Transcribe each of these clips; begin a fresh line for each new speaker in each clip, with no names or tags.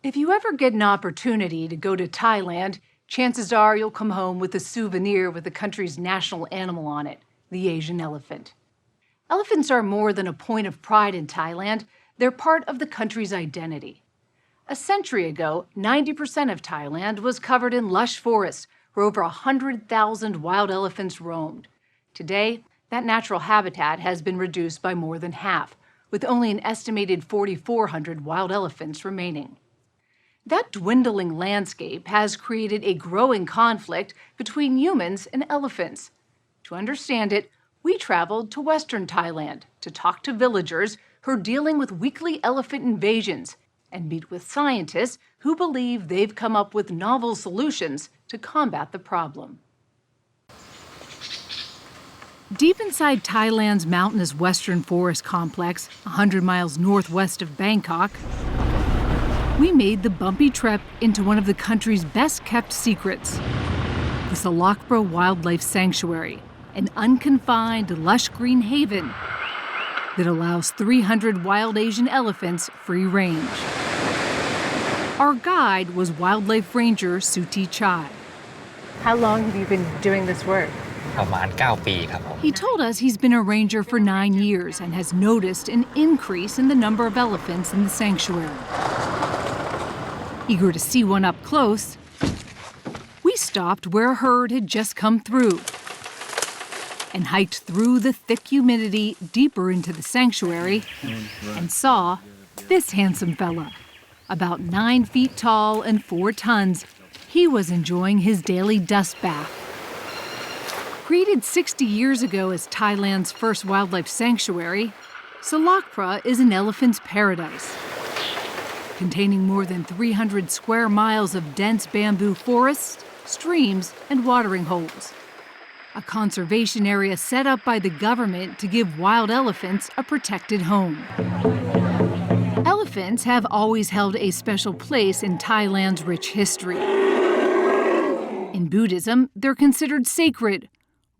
If you ever get an opportunity to go to Thailand, chances are you'll come home with a souvenir with the country's national animal on it, the Asian elephant. Elephants are more than a point of pride in Thailand. They're part of the country's identity. A century ago, 90% of Thailand was covered in lush forests where over 100,000 wild elephants roamed. Today, that natural habitat has been reduced by more than half, with only an estimated 4,400 wild elephants remaining. That dwindling landscape has created a growing conflict between humans and elephants. To understand it, we traveled to Western Thailand to talk to villagers who are dealing with weekly elephant invasions and meet with scientists who believe they've come up with novel solutions to combat the problem. Deep inside Thailand's mountainous Western Forest Complex, 100 miles northwest of Bangkok, we made the bumpy trek into one of the country's best-kept secrets, the Salakpra Wildlife Sanctuary, an unconfined, lush green haven that allows 300 wild Asian elephants free range. Our guide was wildlife ranger Suti Chai.
How long have you been doing this work?
ประมาณ 9 ปีครับผม
He told us he's been a ranger for 9 years and has noticed an increase in the number of elephants in the sanctuary. Eager to see one up close, we stopped where a herd had just come through and hiked through the thick humidity deeper into the sanctuary and saw this handsome fella. About 9 feet tall and 4 tons, he was enjoying his daily dust bath. Created 60 years ago as Thailand's first wildlife sanctuary, Salakpra is an elephant's paradise. Containing more than 300 square miles of dense bamboo forests, streams, and watering holes. A conservation area set up by the government to give wild elephants a protected home. Elephants have always held a special place in Thailand's rich history. In Buddhism, they're considered sacred,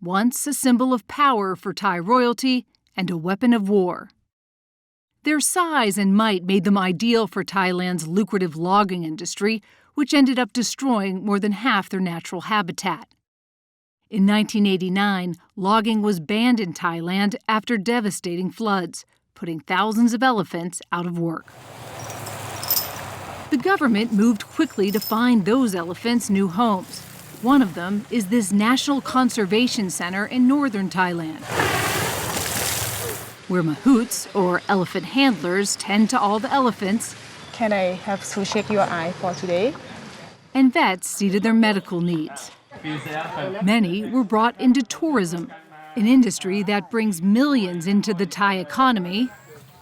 once a symbol of power for Thai royalty and a weapon of war. Their size and might made them ideal for Thailand's lucrative logging industry, which ended up destroying more than half their natural habitat. In 1989, logging was banned in Thailand after devastating floods, putting thousands of elephants out of work. The government moved quickly to find those elephants new homes. One of them is this National Conservation Center in northern Thailand, where mahouts, or elephant handlers, tend to all the elephants.
Can I have to check your eye for today?
And vets see to their medical needs. Many were brought into tourism, an industry that brings millions into the Thai economy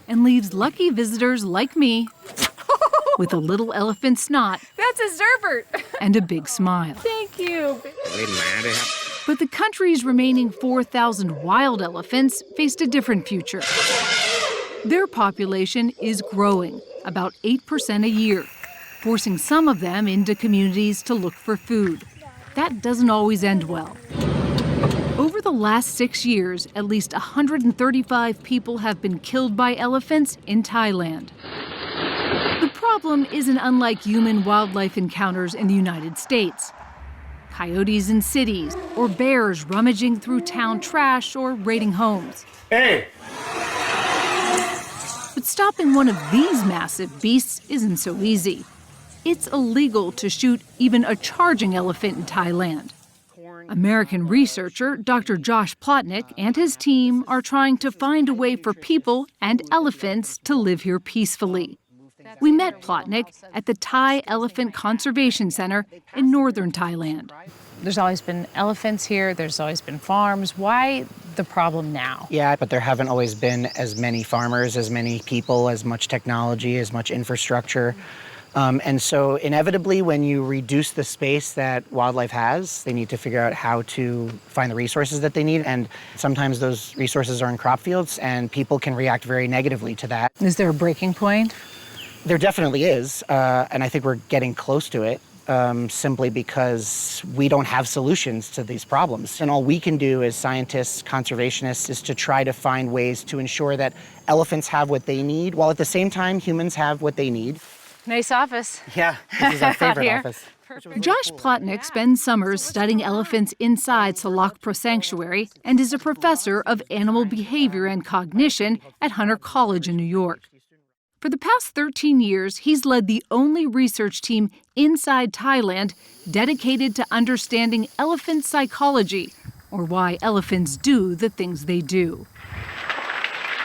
and leaves lucky visitors like me with a little elephant snot.
That's a Zerbert!
And a big smile.
Thank you.
But the country's remaining 4,000 wild elephants faced a different future. Their population is growing, about 8% a year, forcing some of them into communities to look for food. That doesn't always end well. Over the last 6 years, at least 135 people have been killed by elephants in Thailand. The problem isn't unlike human-wildlife encounters in the United States. Coyotes in cities, or bears rummaging through town trash or raiding homes.
Hey!
But stopping one of these massive beasts isn't so easy. It's illegal to shoot even a charging elephant in Thailand. American researcher Dr. Josh Plotnick and his team are trying to find a way for people and elephants to live here peacefully. We met Plotnick at the Thai Elephant Conservation Center in northern Thailand.
There's always been elephants here. There's always been farms. Why the problem now?
Yeah, but there haven't always been as many farmers, as many people, as much technology, as much infrastructure. And so inevitably, when you reduce the space that wildlife has, they need to figure out how to find the resources that they need. And sometimes those resources are in crop fields, and people can react very negatively to that.
Is there a breaking point?
There definitely is, and I think we're getting close to it, simply because we don't have solutions to these problems. And all we can do as scientists, conservationists, is to try to find ways to ensure that elephants have what they need, while at the same time humans have what they need.
Nice office.
Yeah, this is our favorite
Here.
office.
Josh Plotnick spends summers studying elephants inside Salakpur Sanctuary and is a professor of animal behavior and cognition at Hunter College in New York. For the past 13 years, he's led the only research team inside Thailand dedicated to understanding elephant psychology, or why elephants do the things they do.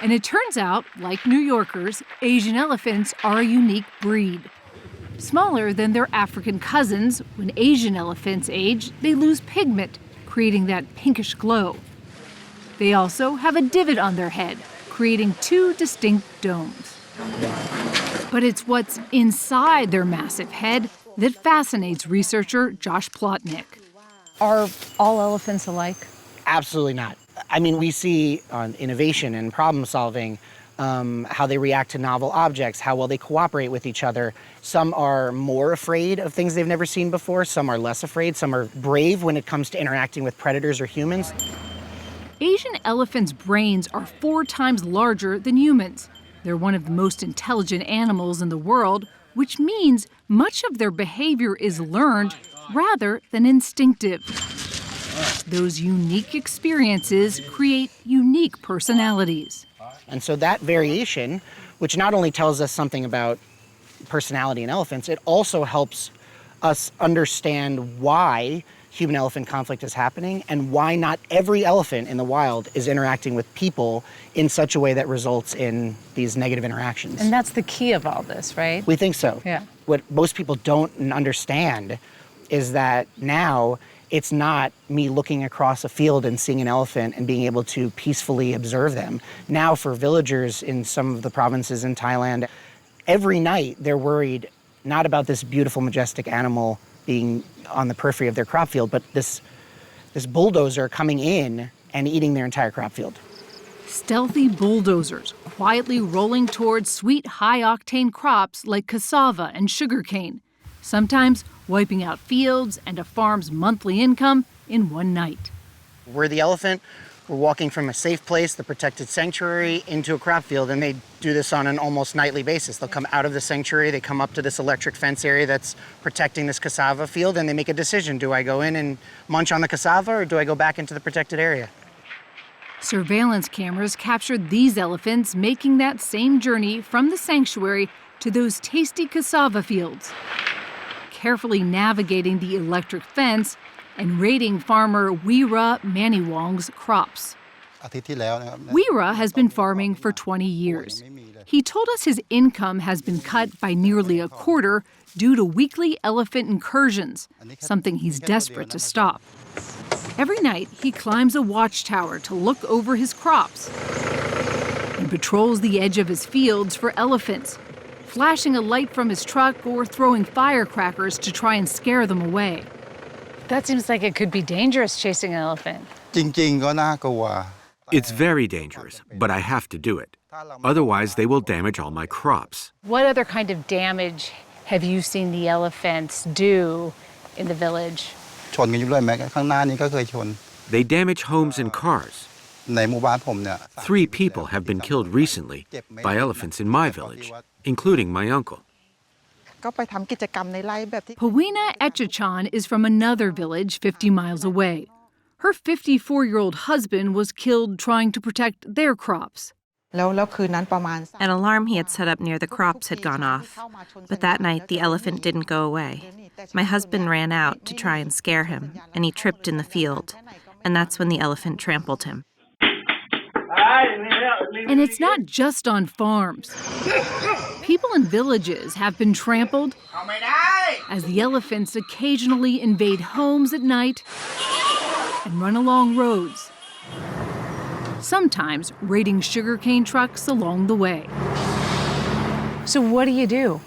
And it turns out, like New Yorkers, Asian elephants are a unique breed. Smaller than their African cousins, when Asian elephants age, they lose pigment, creating that pinkish glow. They also have a divot on their head, creating two distinct domes. But it's what's inside their massive head that fascinates researcher Josh Plotnick.
Are all elephants alike?
Absolutely not. I mean, we see on innovation and problem solving, how they react to novel objects, how well they cooperate with each other. Some are more afraid of things they've never seen before, some are less afraid, some are brave when it comes to interacting with predators or humans.
Asian elephants' brains are 4 times larger than humans. They're one of the most intelligent animals in the world, which means much of their behavior is learned rather than instinctive. Those unique experiences create unique personalities.
And so that variation, which not only tells us something about personality in elephants, it also helps us understand why human-elephant conflict is happening and why not every elephant in the wild is interacting with people in such a way that results in these negative interactions.
And that's the key of all this, right?
We think so.
Yeah.
What most people don't understand is that now it's not me looking across a field and seeing an elephant and being able to peacefully observe them. Now for villagers in some of the provinces in Thailand, every night they're worried not about this beautiful, majestic animal being on the periphery of their crop field, but this bulldozer coming in and eating their entire crop field.
Stealthy bulldozers quietly rolling towards sweet, high-octane crops like cassava and sugarcane, sometimes wiping out fields and a farm's monthly income in one night.
We're the elephant. We're walking from a safe place, the protected sanctuary, into a crop field, and they do this on an almost nightly basis. They'll come out of the sanctuary, they come up to this electric fence area that's protecting this cassava field, and they make a decision. Do I go in and munch on the cassava, or do I go back into the protected area?
Surveillance cameras captured these elephants making that same journey from the sanctuary to those tasty cassava fields, carefully navigating the electric fence and raiding farmer Weera Maniwong's crops. Weera has been farming for 20 years. He told us his income has been cut by nearly a quarter due to weekly elephant incursions, something he's desperate to stop. Every night, he climbs a watchtower to look over his crops and patrols the edge of his fields for elephants, flashing a light from his truck or throwing firecrackers to try and scare them away.
That seems like it could be dangerous chasing an elephant.
It's very dangerous, but I have to do it. Otherwise, they will damage all my crops.
What other kind of damage have you seen the elephants do in the village?
They damage homes and cars. 3 people have been killed recently by elephants in my village, including my uncle.
Pawina Etchachan is from another village 50 miles away. Her 54-year-old husband was killed trying to protect their crops.
An alarm he had set up near the crops had gone off, but that night the elephant didn't go away. My husband ran out to try and scare him, and he tripped in the field, and that's when the elephant trampled him.
And it's not just on farms. People in villages have been trampled as the elephants occasionally invade homes at night and run along roads, sometimes raiding sugarcane trucks along the way.
So what do you do?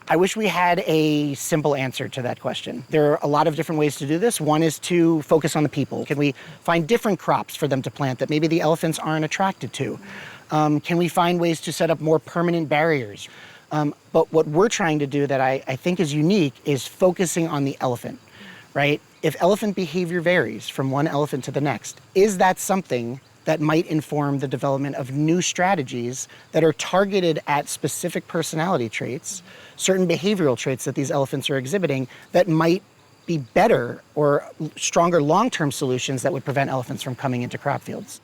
I wish we had a simple answer to that question. There are a lot of different ways to do this. One is to focus on the people. Can we find different crops for them to plant that maybe the elephants aren't attracted to? Can we find ways to set up more permanent barriers? But what we're trying to do that I think is unique is focusing on the elephant, right? If elephant behavior varies from one elephant to the next, is that something that might inform the development of new strategies that are targeted at specific personality traits, certain behavioral traits that these elephants are exhibiting that might be better or stronger long-term solutions that would prevent elephants from coming into crop fields.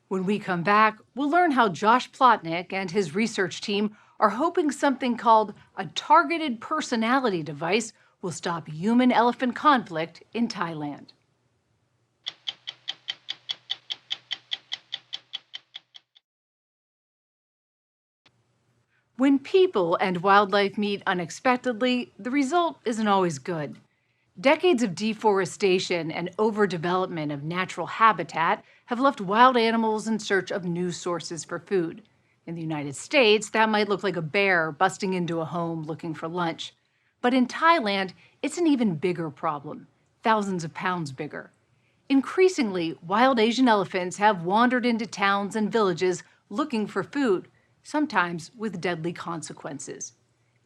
When we come back, we'll learn how Josh Plotnick and his research team are hoping something called a targeted personality device will stop human-elephant conflict in Thailand. When people and wildlife meet unexpectedly, the result isn't always good. Decades of deforestation and overdevelopment of natural habitat have left wild animals in search of new sources for food. In the United States, that might look like a bear busting into a home looking for lunch. But in Thailand, it's an even bigger problem, thousands of pounds bigger. Increasingly, wild Asian elephants have wandered into towns and villages looking for food, sometimes with deadly consequences.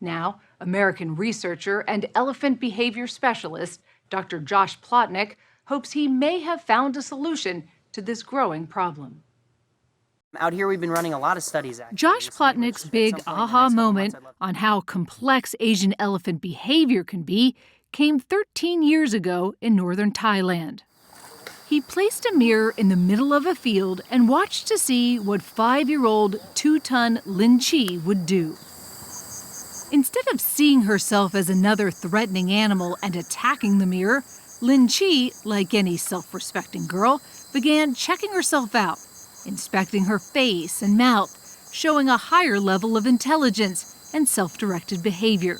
Now, American researcher and elephant behavior specialist Dr. Josh Plotnick hopes he may have found a solution to this growing problem.
Out here, we've been running a lot of studies.
Josh Plotnick's big aha moment on how complex Asian elephant behavior can be came 13 years ago in northern Thailand. He placed a mirror in the middle of a field and watched to see what 5-year-old 2-ton Lin Chi would do. Instead of seeing herself as another threatening animal and attacking the mirror, Lin Chi, like any self-respecting girl, began checking herself out, inspecting her face and mouth, showing a higher level of intelligence and self-directed behavior,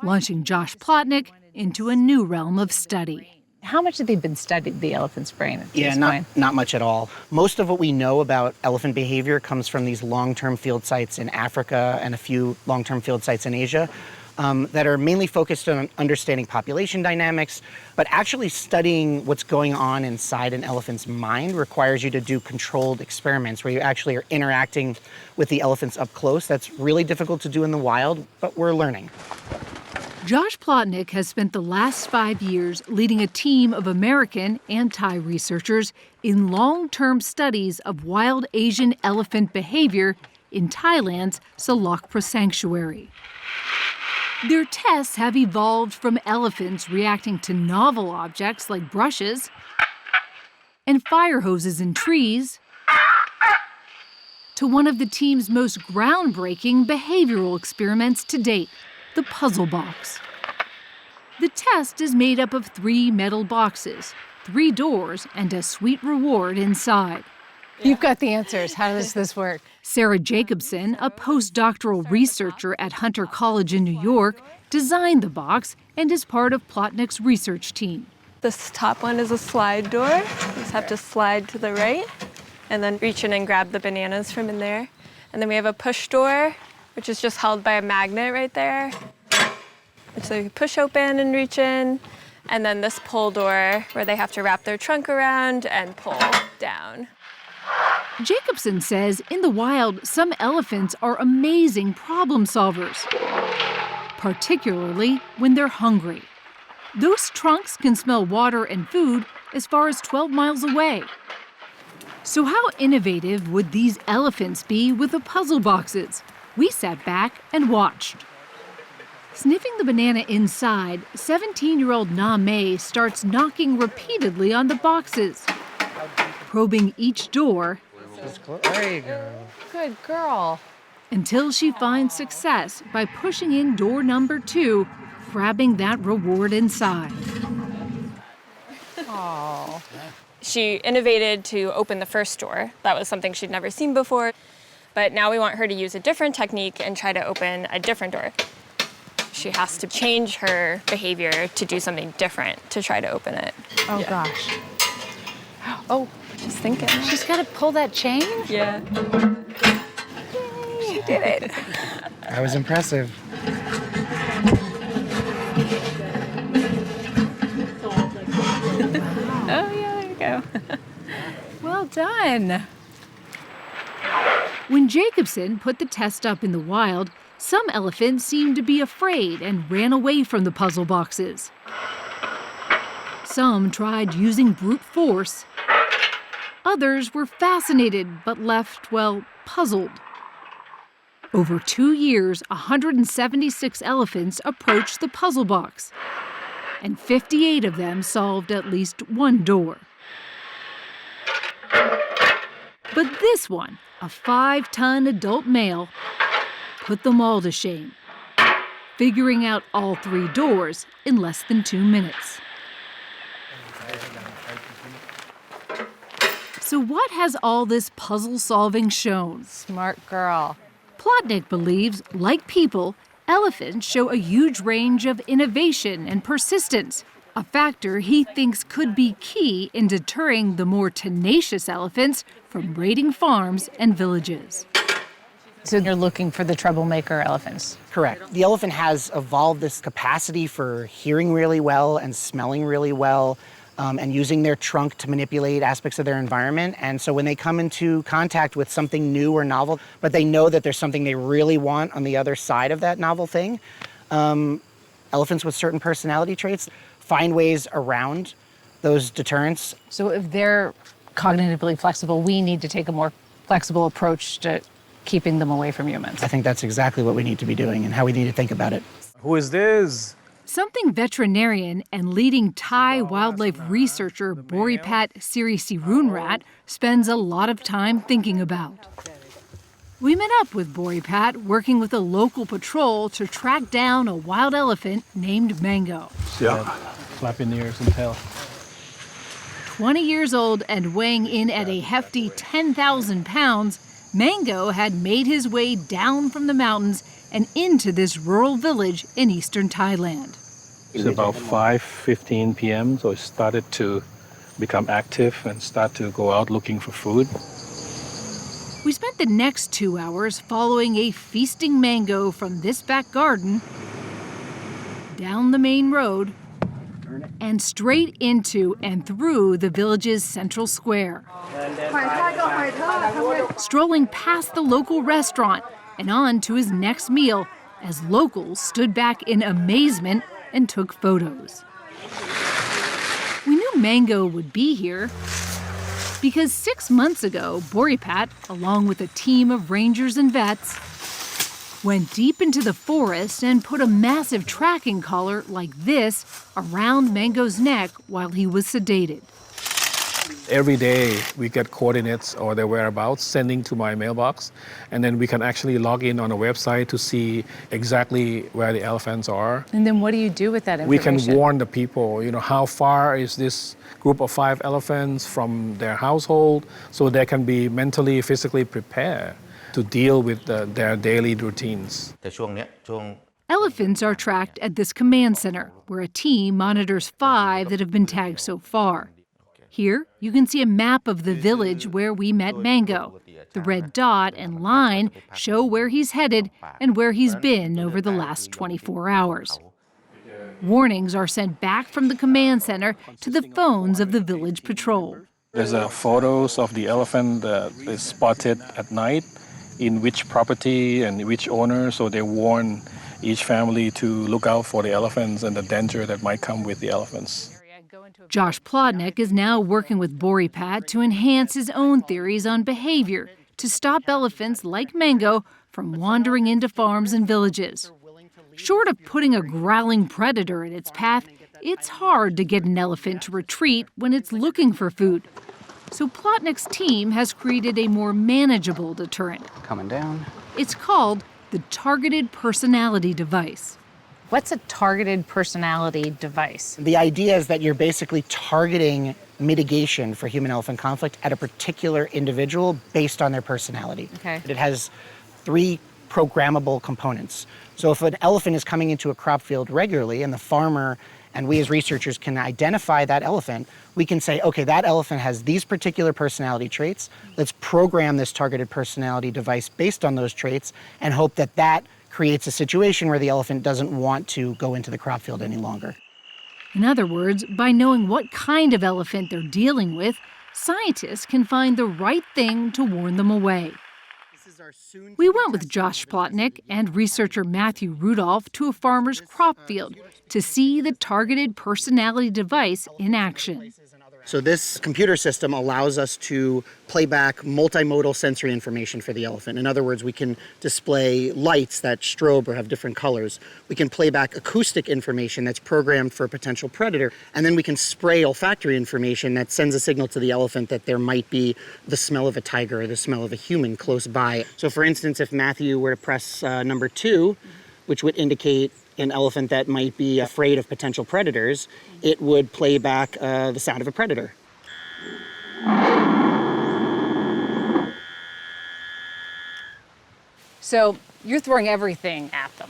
launching Josh Plotnick into a new realm of study.
How much have they been studying the elephant's brain at this point?
Not much at all. Most of what we know about elephant behavior comes from these long-term field sites in Africa and a few long-term field sites in Asia that are mainly focused on understanding population dynamics, but actually studying what's going on inside an elephant's mind requires you to do controlled experiments where you actually are interacting with the elephants up close. That's really difficult to do in the wild, but we're learning.
Josh Plotnick has spent the last 5 years leading a team of American and Thai researchers in long-term studies of wild Asian elephant behavior in Thailand's Salakpra Sanctuary. Their tests have evolved from elephants reacting to novel objects like brushes and fire hoses in trees to one of the team's most groundbreaking behavioral experiments to date, the puzzle box. The test is made up of 3 metal boxes, 3 doors, and a sweet reward inside.
You've got the answers. How does this work?
Sarah Jacobson, a postdoctoral researcher at Hunter College in New York, designed the box and is part of Plotnick's research team.
This top one is a slide door. You just have to slide to the right and then reach in and grab the bananas from in there. And then we have a push door, which is just held by a magnet right there. And so you push open and reach in. And then this pull door where they have to wrap their trunk around and pull down.
Jacobson says in the wild, some elephants are amazing problem solvers, particularly when they're hungry. Those trunks can smell water and food as far as 12 miles away. So how innovative would these elephants be with the puzzle boxes? We sat back and watched. Sniffing the banana inside, 17-year-old Na Mei starts knocking repeatedly on the boxes, probing each door.
There you go.
Good girl.
Until she finds success by pushing in door number 2, grabbing that reward inside.
Oh.
She innovated to open the first door. That was something she'd never seen before. But now we want her to use a different technique and try to open a different door. She has to change her behavior to do something different to try to open it.
Oh, gosh. Oh,
She's thinking.
she's got to pull that chain?
Yeah. She did it.
That was impressive.
Oh, yeah, there you go.
Well done.
When Jacobson put the test up in the wild, some elephants seemed to be afraid and ran away from the puzzle boxes. Some tried using brute force, Others were fascinated but left, well, puzzled. Over 2 years, 176 elephants approached the puzzle box, and 58 of them solved at least one door. But this one, a 5-ton adult male, put them all to shame, figuring out all 3 doors in less than 2 minutes. So what has all this puzzle-solving shown?
Smart girl.
Plotnick believes, like people, elephants show a huge range of innovation and persistence, a factor he thinks could be key in deterring the more tenacious elephants from raiding farms and villages.
So you're looking for the troublemaker elephants?
Correct. The elephant has evolved this capacity for hearing really well and smelling really well, and using their trunk to manipulate aspects of their environment. And so when they come into contact with something new or novel, but they know that there's something they really want on the other side of that novel thing, elephants with certain personality traits find ways around those deterrents.
So if they're cognitively flexible, we need to take a more flexible approach to keeping them away from humans.
I think that's exactly what we need to be doing and how we need to think about it.
Who is this?
Something veterinarian and leading Thai wildlife researcher Boripat Sirisirunrat spends a lot of time thinking about. We met up with Boripat working with a local patrol to track down a wild elephant named Mango.
Yeah. Flapping ears and tail.
20 years old and weighing in at a hefty 10,000 pounds, Mango had made his way down from the mountains and into this rural village in eastern Thailand.
It's about 5:15 p.m., so it started to become active and start to go out looking for food.
We spent the next 2 hours following a feasting Mango from this back garden, down the main road, and straight into and through the village's central square. Strolling past the local restaurant and on to his next meal as locals stood back in amazement and took photos. We knew Mango would be here because 6 months ago, Boripat, along with a team of rangers and vets, went deep into the forest and put a massive tracking collar like this around Mango's neck while he was sedated.
Every day we get coordinates or their whereabouts sending to my mailbox, and then we can actually log in on a website to see exactly where the elephants are.
And then what do you do with that
We
information?
can warn the people, how far is this group of 5 elephants from their household, so they can be mentally, physically prepared to deal with their daily routines.
Elephants are tracked at this command center, where a team monitors 5 that have been tagged so far. Here, you can see a map of the village where we met Mango. The red dot and line show where he's headed and where he's been over the last 24 hours. Warnings are sent back from the command center to the phones of the village patrol.
There's photos of the elephant that is spotted at night, in which property and which owner, so they warn each family to look out for the elephants and the danger that might come with the elephants.
Josh Plotnick is now working with Boripat to enhance his own theories on behavior to stop elephants like Mango from wandering into farms and villages. Short of putting a growling predator in its path, it's hard to get an elephant to retreat when it's looking for food. So Plotnick's team has created a more manageable deterrent.
Coming down.
It's called the Targeted Personality Device.
What's a targeted personality device?
The idea is that you're basically targeting mitigation for human-elephant conflict at a particular individual based on their personality.
Okay.
It has 3 programmable components. So if an elephant is coming into a crop field regularly and the farmer and we as researchers can identify that elephant, we can say, okay, that elephant has these particular personality traits. Let's program this targeted personality device based on those traits and hope that that creates a situation where the elephant doesn't want to go into the crop field any longer.
In other words, by knowing what kind of elephant they're dealing with, scientists can find the right thing to warn them away. We went with Josh Plotnick and researcher Matthew Rudolph to a farmer's crop field to see the targeted personality device in action.
So this computer system allows us to play back multimodal sensory information for the elephant. In other words, we can display lights that strobe or have different colors. We can play back acoustic information that's programmed for a potential predator. And then we can spray olfactory information that sends a signal to the elephant that there might be the smell of a tiger or the smell of a human close by. So for instance, if Matthew were to press number 2, which would indicate an elephant that might be afraid of potential predators, it would play back the sound of a predator.
So you're throwing everything at them.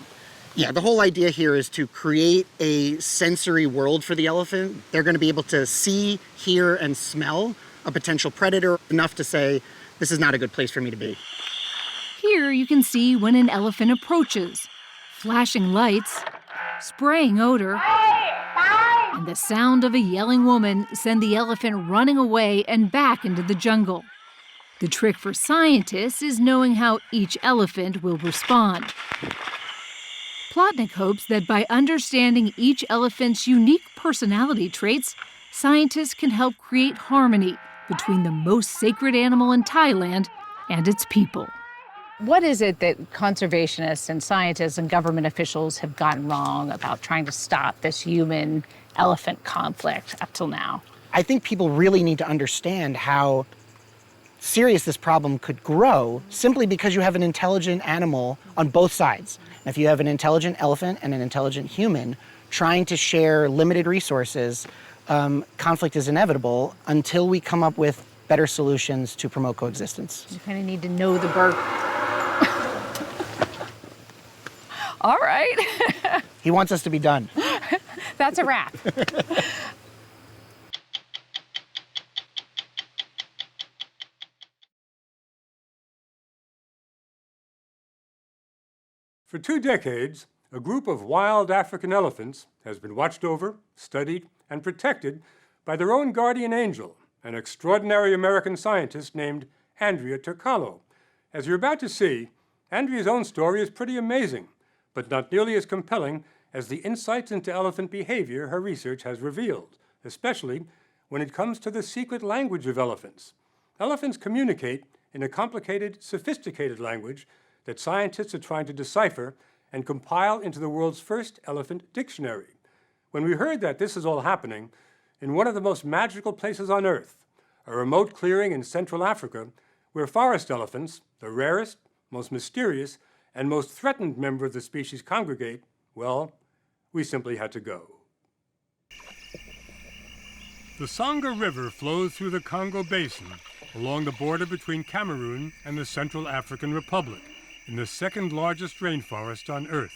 Yeah, the whole idea here is to create a sensory world for the elephant. They're going to be able to see, hear, and smell a potential predator enough to say, this is not a good place for me to be.
Here you can see when an elephant approaches. Flashing lights, spraying odor, and the sound of a yelling woman send the elephant running away and back into the jungle. The trick for scientists is knowing how each elephant will respond. Plotnik hopes that by understanding each elephant's unique personality traits, scientists can help create harmony between the most sacred animal in Thailand and its people.
What is it that conservationists and scientists and government officials have gotten wrong about trying to stop this human-elephant conflict up till now?
I think people really need to understand how serious this problem could grow simply because you have an intelligent animal on both sides. And if you have an intelligent elephant and an intelligent human trying to share limited resources, conflict is inevitable until we come up with better solutions to promote coexistence.
You kind of need to know the bird. All right.
He wants us to be done.
That's a wrap.
For 2 decades, a group of wild African elephants has been watched over, studied, and protected by their own guardian angel, an extraordinary American scientist named Andrea Turcalo. As you're about to see, Andrea's own story is pretty amazing, but not nearly as compelling as the insights into elephant behavior her research has revealed, especially when it comes to the secret language of elephants. Elephants communicate in a complicated, sophisticated language that scientists are trying to decipher and compile into the world's first elephant dictionary. When we heard that this is all happening in one of the most magical places on Earth, a remote clearing in Central Africa, where forest elephants, the rarest, most mysterious, and most threatened member of the species congregate, well, we simply had to go. The Songa River flows through the Congo Basin along the border between Cameroon and the Central African Republic in the second largest rainforest on Earth.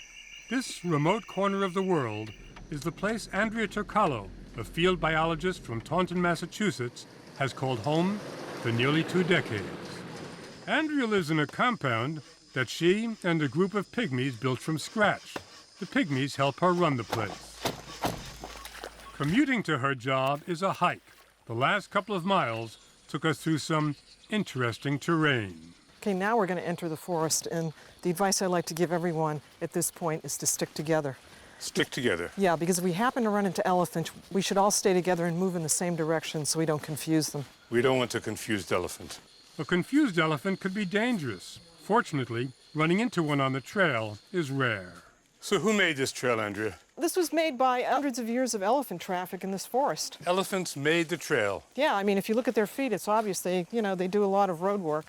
This remote corner of the world is the place Andrea Turcalo, a field biologist from Taunton, Massachusetts, has called home for nearly 2 decades. Andrea lives in a compound that she and a group of pygmies built from scratch. The pygmies help her run the place. Commuting to her job is a hike. The last couple of miles took us through some interesting terrain.
Okay, now we're going to enter the forest, and the advice I like to give everyone at this point is to stick together.
Stick together.
Yeah, because if we happen to run into elephants, we should all stay together and move in the same direction so we don't confuse them.
We don't want a confused elephant. A confused elephant could be dangerous. Fortunately, running into one on the trail is rare. So who made this trail, Andrea?
This was made by hundreds of years of elephant traffic in this forest.
Elephants made the trail.
Yeah, I mean, if you look at their feet, it's obvious they do a lot of road work.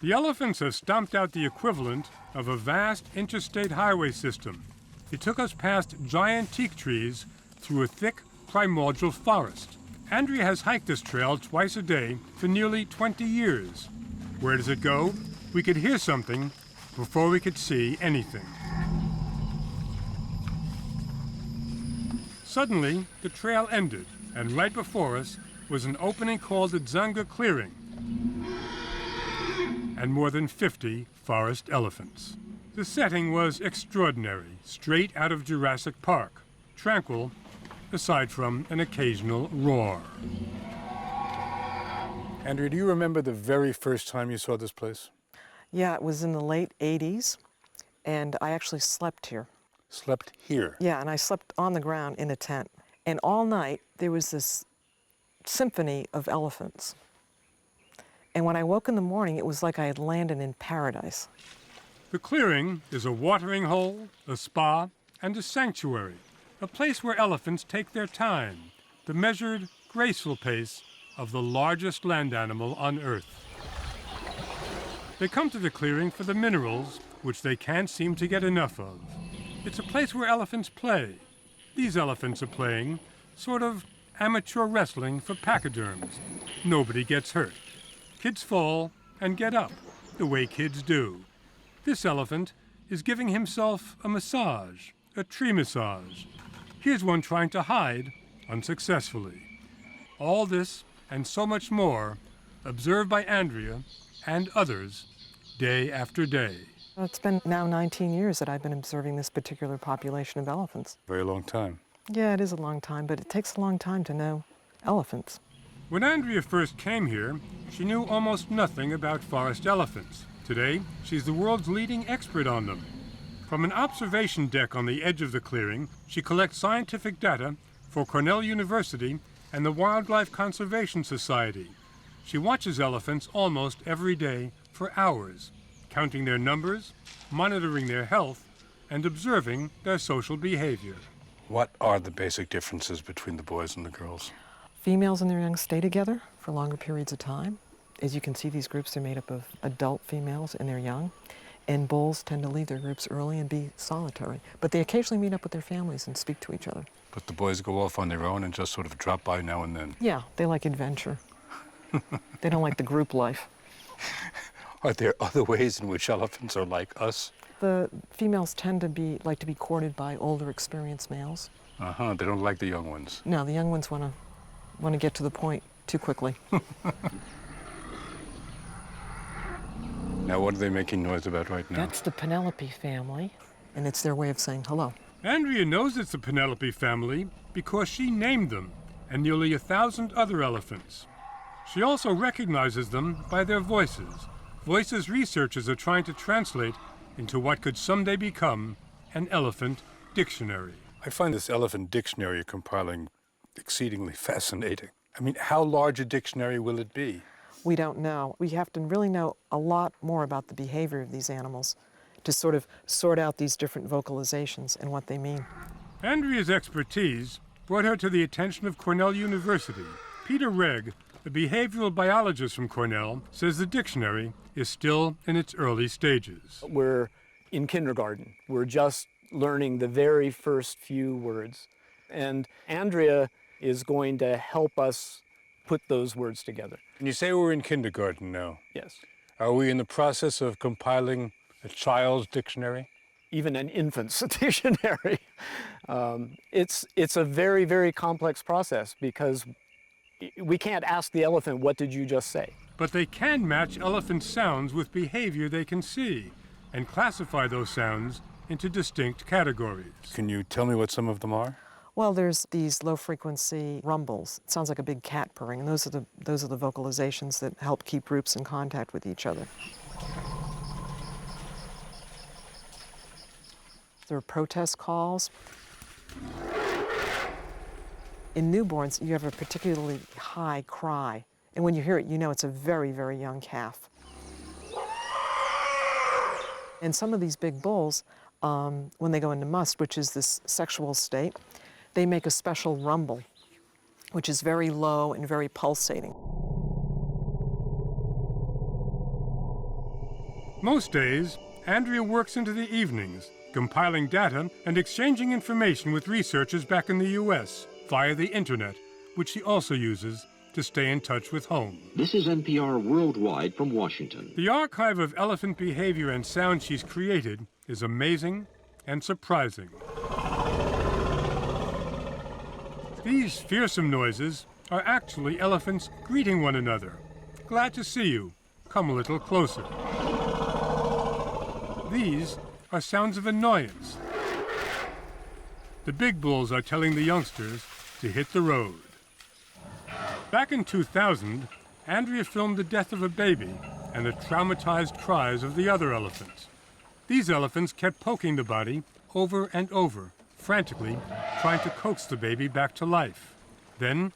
The elephants have stomped out the equivalent of a vast interstate highway system. It took us past giant teak trees through a thick primordial forest. Andrea has hiked this trail twice a day for nearly 20 years. Where does it go? We could hear something before we could see anything. Suddenly, the trail ended, and right before us was an opening called the Dzanga Clearing, and more than 50 forest elephants. The setting was extraordinary, straight out of Jurassic Park, tranquil, aside from an occasional roar. Andrea, do you remember the very first time you saw this place?
Yeah, it was in the late 80s, and I actually slept here.
Slept here?
Yeah, and I slept on the ground in a tent. And all night, there was this symphony of elephants. And when I woke in the morning, it was like I had landed in paradise.
The clearing is a watering hole, a spa, and a sanctuary, a place where elephants take their time, the measured, graceful pace of the largest land animal on Earth. They come to the clearing for the minerals, which they can't seem to get enough of. It's a place where elephants play. These elephants are playing sort of amateur wrestling for pachyderms. Nobody gets hurt. Kids fall and get up, the way kids do. This elephant is giving himself a massage, a tree massage. Here's one trying to hide, unsuccessfully. All this and so much more observed by Andrea and others day after day.
It's been now 19 years that I've been observing this particular population of elephants.
Very long time.
Yeah, it is a long time, but it takes a long time to know elephants.
When Andrea first came here, she knew almost nothing about forest elephants. Today, she's the world's leading expert on them. From an observation deck on the edge of the clearing, she collects scientific data for Cornell University and the Wildlife Conservation Society. She watches elephants almost every day for hours, counting their numbers, monitoring their health, and observing their social behavior.
What are the basic differences between the boys and the girls?
Females and their young stay together for longer periods of time. As you can see, these groups are made up of adult females and their young. And bulls tend to leave their groups early and be solitary. But they occasionally meet up with their families and speak to each other.
But the boys go off on their own and just sort of drop by now and then.
Yeah, they like adventure. They don't like the group life.
Are there other ways in which elephants are like us?
The females tend to like to be courted by older, experienced males.
Uh-huh, they don't like the young ones.
No, the young ones want to get to the point too quickly.
Now, what are they making noise about right now?
That's the Penelope family, and it's their way of saying hello.
Andrea knows it's the Penelope family because she named them, and nearly 1,000 other elephants. She also recognizes them by their voices, voices researchers are trying to translate into what could someday become an elephant dictionary.
I find this elephant dictionary you're compiling exceedingly fascinating. I mean, how large a dictionary will it be?
We don't know. We have to really know a lot more about the behavior of these animals to sort of sort out these different vocalizations and what they mean.
Andrea's expertise brought her to the attention of Cornell University. Peter Regg, a behavioral biologist from Cornell, says the dictionary is still in its early stages.
We're in kindergarten. We're just learning the very first few words. And Andrea is going to help us put those words together.
And you say we're in kindergarten now.
Yes.
Are we in the process of compiling a child's dictionary?
Even an infant's dictionary. It's a very, very complex process because we can't ask the elephant, what did you just say?
But they can match elephant sounds with behavior they can see and classify those sounds into distinct categories.
Can you tell me what some of them are?
Well, there's these low-frequency rumbles. It sounds like a big cat purring, and those are the vocalizations that help keep groups in contact with each other. There are protest calls. In newborns, you have a particularly high cry, and when you hear it, you know it's a very, very young calf. And some of these big bulls, when they go into must, which is this sexual state, they make a special rumble, which is very low and very pulsating.
Most days, Andrea works into the evenings, compiling data and exchanging information with researchers back in the U.S. via the internet, which she also uses to stay in touch with home.
This is NPR Worldwide from Washington.
The archive of elephant behavior and sound she's created is amazing and surprising. These fearsome noises are actually elephants greeting one another. Glad to see you. Come a little closer. These are sounds of annoyance. The big bulls are telling the youngsters to hit the road. Back in 2000, Andrea filmed the death of a baby and the traumatized cries of the other elephants. These elephants kept poking the body over and over, frantically trying to coax the baby back to life. Then,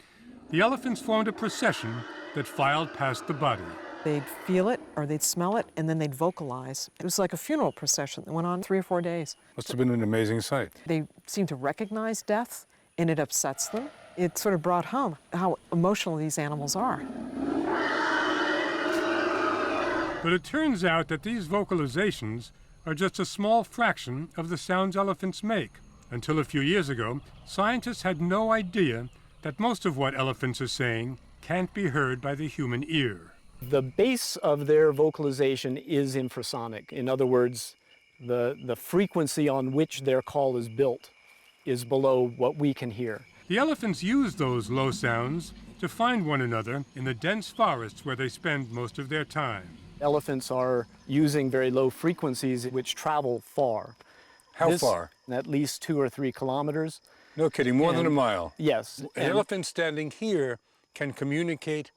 the elephants formed a procession that filed past the body.
They'd feel it or they'd smell it, and then they'd vocalize. It was like a funeral procession that went on 3 or 4 days.
Must have been an amazing sight.
They seem to recognize death, and it upsets them. It sort of brought home how emotional these animals are.
But it turns out that these vocalizations are just a small fraction of the sounds elephants make. Until a few years ago, scientists had no idea that most of what elephants are saying can't be heard by the human ear.
The base of their vocalization is infrasonic. In other words, the frequency on which their call is built is below what we can hear.
The elephants use those low sounds to find one another in the dense forests where they spend most of their time.
Elephants are using very low frequencies which travel far.
How far?
At least 2 or 3 kilometers.
No kidding, more than a mile.
Yes.
An elephant standing here can communicate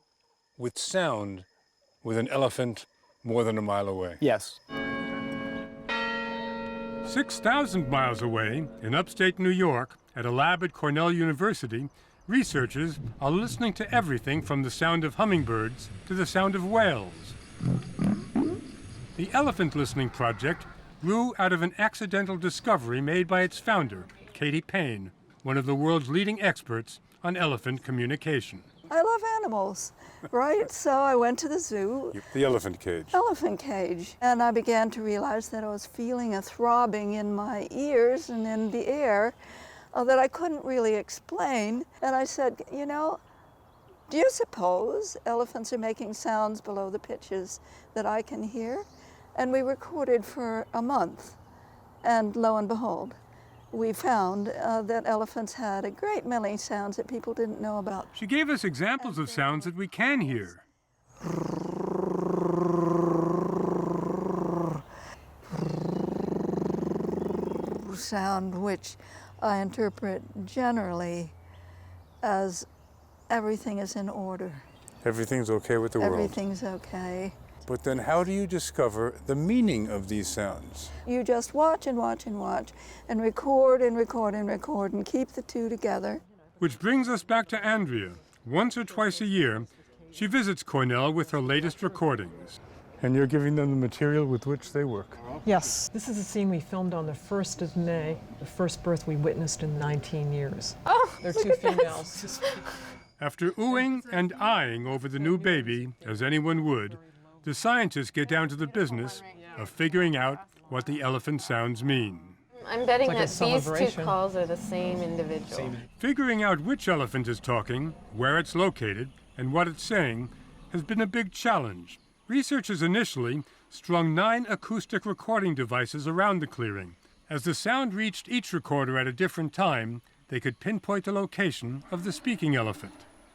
with sound with an elephant more than a mile away.
Yes.
6,000 miles away, in upstate New York, at a lab at Cornell University, researchers are listening to everything from the sound of hummingbirds to the sound of whales. The Elephant Listening Project grew out of an accidental discovery made by its founder, Katie Payne, one of the world's leading experts on elephant communication.
I love animals, right? So I went to the zoo.
The elephant cage.
Elephant cage. And I began to realize that I was feeling a throbbing in my ears and in the air that I couldn't really explain. And I said, you know, do you suppose elephants are making sounds below the pitches that I can hear? And we recorded for a month. And lo and behold, we found that elephants had a great many sounds that people didn't know about.
She gave us examples of sounds that we can hear.
Sound which I interpret generally as everything is in order.
Everything's okay with the world.
Everything's okay.
But then how do you discover the meaning of these sounds?
You just watch and watch and watch and record and record and record and keep the two together.
Which brings us back to Andrea. Once or twice a year, she visits Cornell with her latest recordings.
And you're giving them the material with which they work?
Yes, this is a scene we filmed on the 1st of May, the first birth we witnessed in 19 years.
Oh,
they're 2 females.
After oohing and eyeing over the new baby, as anyone would, the scientists get down to the business of figuring out what the elephant sounds mean.
I'm betting
like
that these 2 calls are the same individual.
Figuring out which elephant is talking, where it's located, and what it's saying has been a big challenge. Researchers initially strung 9 acoustic recording devices around the clearing. As the sound reached each recorder at a different time, they could pinpoint the location of the speaking elephant.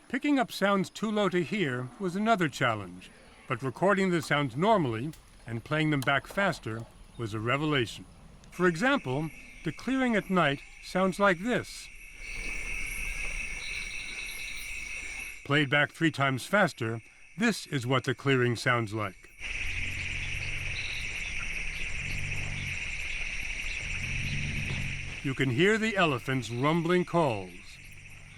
Picking up sounds too low to hear was another challenge, but recording the sounds normally and playing them back faster was a revelation. For example, the clearing at night sounds like this. Played back 3 times faster, this is what the clearing sounds like. You can hear the elephants' rumbling calls.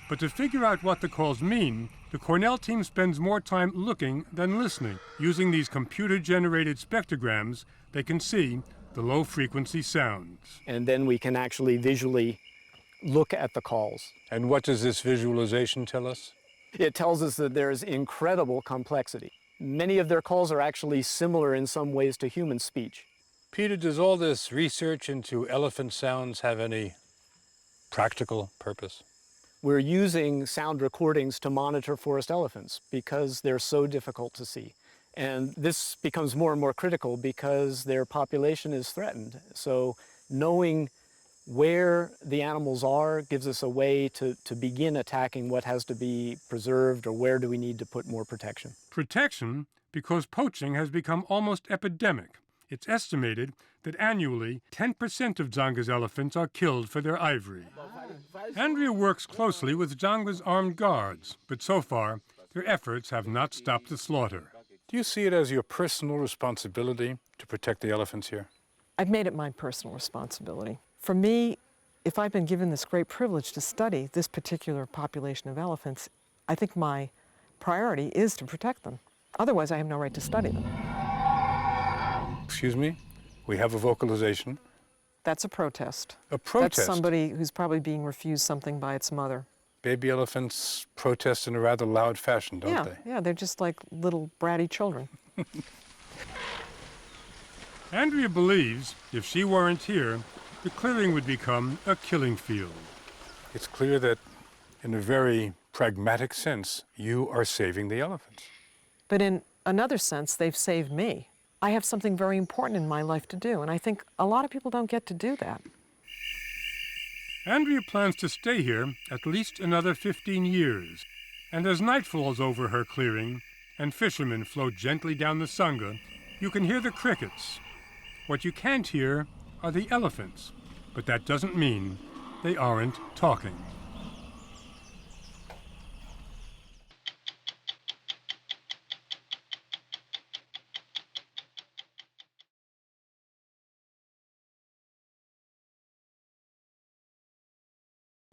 But to figure out what the calls mean, the Cornell team spends more time looking than listening. Using these computer-generated spectrograms, they can see the low-frequency sounds.
And then we can actually visually look at the calls.
And what does this visualization tell us?
It tells us that there's incredible complexity. Many of their calls are actually similar in some ways to human speech.
Peter, does all this research into elephant sounds have any practical purpose?
We're using sound recordings to monitor forest elephants because they're so difficult to see. And this becomes more and more critical because their population is threatened. So knowing where the animals are gives us a way to begin attacking what has to be preserved or where do we need to put more protection.
Protection because poaching has become almost epidemic. It's estimated that annually 10% of Dzonga's elephants are killed for their ivory. Andrea works closely with Dzonga's armed guards, but so far their efforts have not stopped the slaughter.
Do you see it as your personal responsibility to protect the elephants here?
I've made it my personal responsibility. For me, if I've been given this great privilege to study this particular population of elephants, I think my priority is to protect them. Otherwise, I have no right to study them.
Excuse me? We have a vocalization.
That's a protest.
A protest?
That's somebody who's probably being refused something by its mother.
Baby elephants protest in a rather loud fashion, don't they?
Yeah, they're just like little bratty children.
Andrea believes if she weren't here, the clearing would become a killing field.
It's clear that, in a very pragmatic sense, you are saving the elephants.
But in another sense, they've saved me. I have something very important in my life to do, and I think a lot of people don't get to do that.
Andrea plans to stay here at least another 15 years, and as night falls over her clearing and fishermen float gently down the Sangha, you can hear the crickets. What you can't hear are the elephants, but that doesn't mean they aren't talking.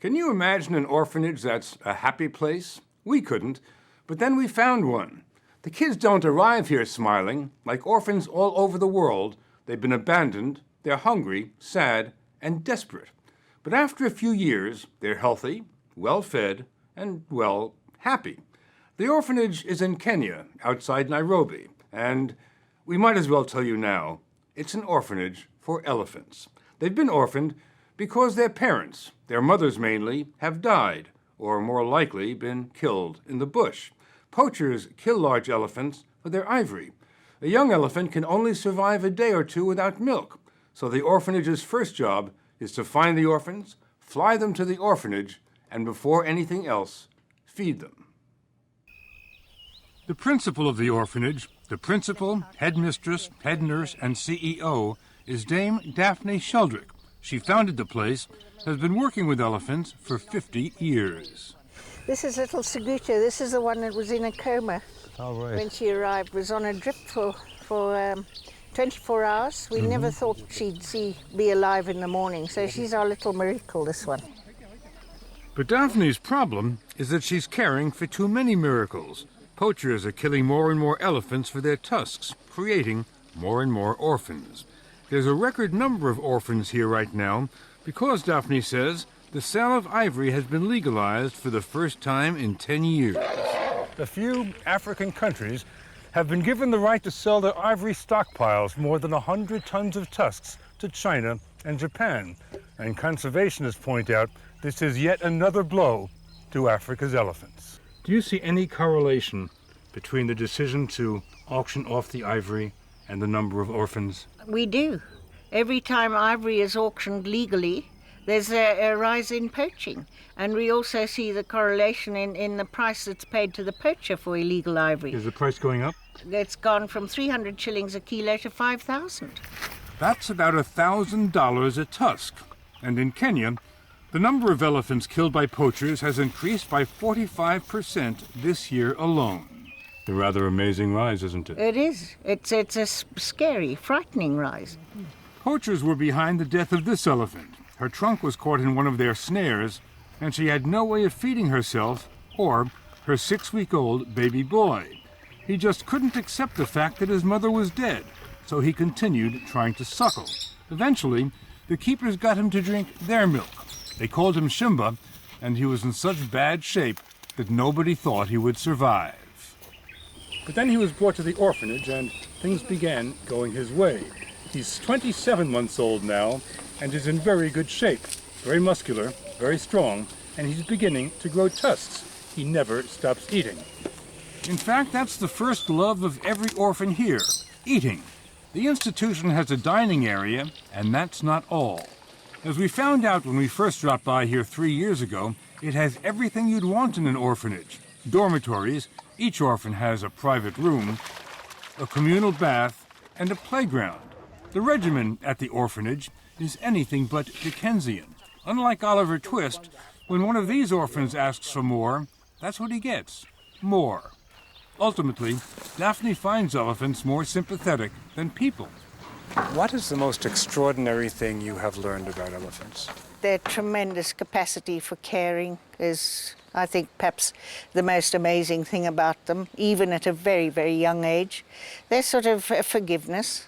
Can you imagine an orphanage that's a happy place? We couldn't, but then we found one. The kids don't arrive here smiling. Like orphans all over the world, they've been abandoned, they're hungry, sad, and desperate. But after a few years, they're healthy, well-fed, and, well, happy. The orphanage is in Kenya, outside Nairobi, and we might as well tell you now, it's an orphanage for elephants. They've been orphaned because their parents, their mothers mainly, have died, or more likely been killed in the bush. Poachers kill large elephants for their ivory. A young elephant can only survive a day or two without milk, so the orphanage's first job is to find the orphans, fly them to the orphanage, and before anything else, feed them. The principal of the orphanage, the principal, headmistress, head nurse, and CEO, is Dame Daphne Sheldrick. She founded the place, has been working with elephants for 50 years.
This is little Seguta. This is the one that was in a coma when she arrived. Was on a drip for 24 hours. We never thought she'd be alive in the morning, so she's our little miracle, this one.
But Daphne's problem is that she's caring for too many miracles. Poachers are killing more and more elephants for their tusks, creating more and more orphans. There's a record number of orphans here right now because, Daphne says, the sale of ivory has been legalized for the first time in 10 years.
A few African countries have been given the right to sell their ivory stockpiles, more than 100 tons of tusks, to China and Japan. And conservationists point out this is yet another blow to Africa's elephants. Do you see any correlation between the decision to auction off the ivory and the number of orphans?
We do. Every time ivory is auctioned legally, there's a rise in poaching. And we also see the correlation in the price that's paid to the poacher for illegal ivory.
Is the price going up?
It's gone from 300 shillings a kilo to 5,000.
That's about $1,000 a tusk. And in Kenya, the number of elephants killed by poachers has increased by 45% this year alone. A rather amazing rise, isn't it?
It is. It's a scary, frightening rise.
Poachers were behind the death of this elephant. Her trunk was caught in one of their snares, and she had no way of feeding herself or her 6-week-old baby boy. He just couldn't accept the fact that his mother was dead, so he continued trying to suckle. Eventually, the keepers got him to drink their milk. They called him Shimba, and he was in such bad shape that nobody thought he would survive. But then he was brought to the orphanage, and things began going his way. He's 27 months old now, and is in very good shape. Very muscular, very strong, and he's beginning to grow tusks. He never stops eating. In fact, that's the first love of every orphan here, eating. The institution has a dining area, and that's not all. As we found out when we first dropped by here 3 years ago, it has everything you'd want in an orphanage. Dormitories, each orphan has a private room, a communal bath, and a playground. The regimen at the orphanage is anything but Dickensian. Unlike Oliver Twist, when one of these orphans asks for more, that's what he gets, more. Ultimately, Daphne finds elephants more sympathetic than people.
What is the most extraordinary thing you have learned about elephants?
Their tremendous capacity for caring is I think perhaps the most amazing thing about them, even at a very, very young age, they're sort of forgiveness,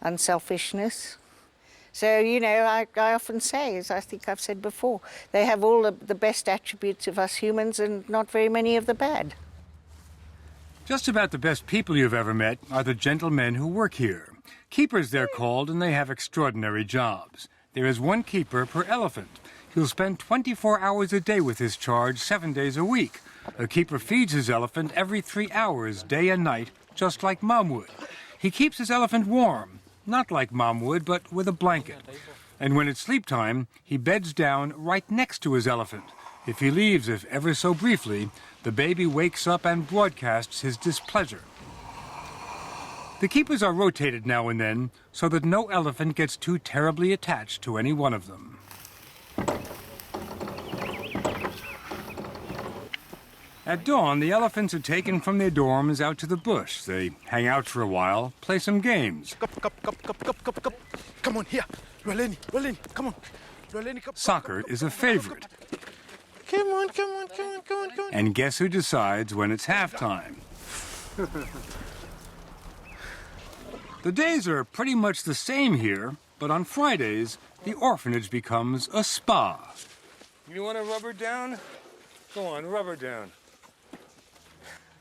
unselfishness. So, you know, I often say, as I think I've said before, they have all the best attributes of us humans and not very many of the bad.
Just about the best people you've ever met are the gentlemen who work here. Keepers, they're called, and they have extraordinary jobs. There is one keeper per elephant. He'll spend 24 hours a day with his charge, 7 days a week. A keeper feeds his elephant every 3 hours, day and night, just like Mom would. He keeps his elephant warm, not like Mom would, but with a blanket. And when it's sleep time, he beds down right next to his elephant. If he leaves, if ever so briefly, the baby wakes up and broadcasts his displeasure. The keepers are rotated now and then so that no elephant gets too terribly attached to any one of them. At dawn, the elephants are taken from their dorms out to the bush. They hang out for a while, play some games.
Come on, here. Roleni, come on.
Soccer is a favorite.
Come on.
And guess who decides when it's halftime? The days are pretty much the same here, but on Fridays, the orphanage becomes a spa. You want to rubber down? Go on, rubber down.